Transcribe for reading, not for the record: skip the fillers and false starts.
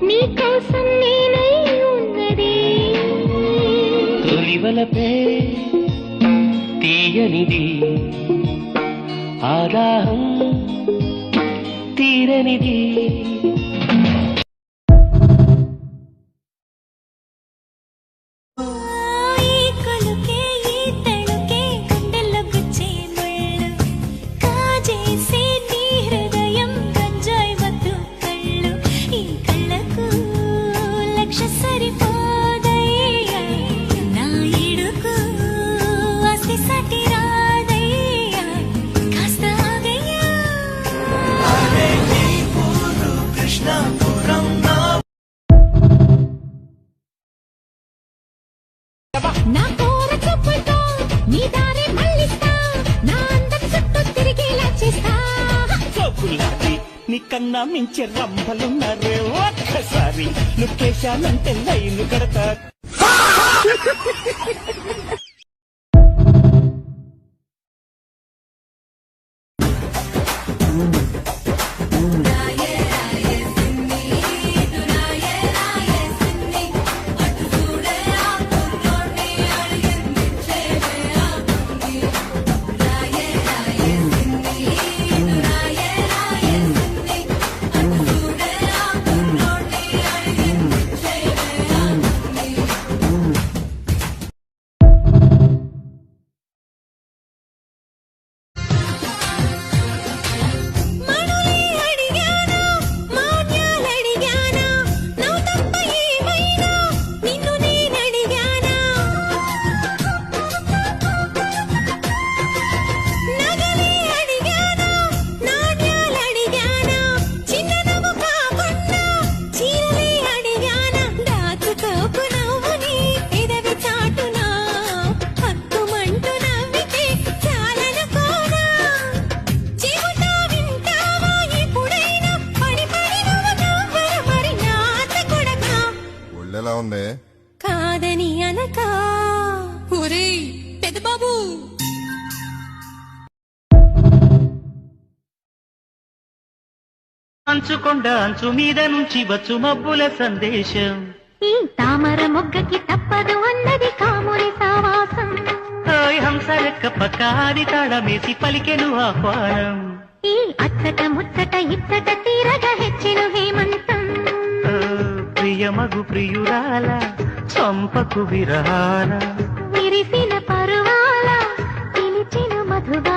నీకోసం నేనై ఉన్నది తొలివలపే తీయనిది ఆదాహం తీరనిది నా కోర చెప్పుతో నీ దారి మళ్ళిస్తా నా అందం చుట్టూ తిరిగేలా చేస్తా సోకులాడి నీకన్నా మించే రంభలున్నారే ఒక్కసారి నువ్వేశానంటే లైను కడతా ఎలా ఉంది కాదని అనక ఒరేయ్ పెద్ద బాబు అంచుకొండ అంచు మీద నుంచి వచ్చు మబ్బుల సందేశం ఈ తామర మొగ్గకి తప్పదు అన్నది కాముని సావాసం హంసరెక్క పక్కాది తాళమేసి పలికెను ఆహ్వానం ఈ అచ్చట ముచ్చట ఇచ్చట తీరగా హెచ్చెను హేమంతం ప్రియమగు ప్రియురాల చంపకు విరాల విరిసిన పరువాల పిలిచిన మధుగా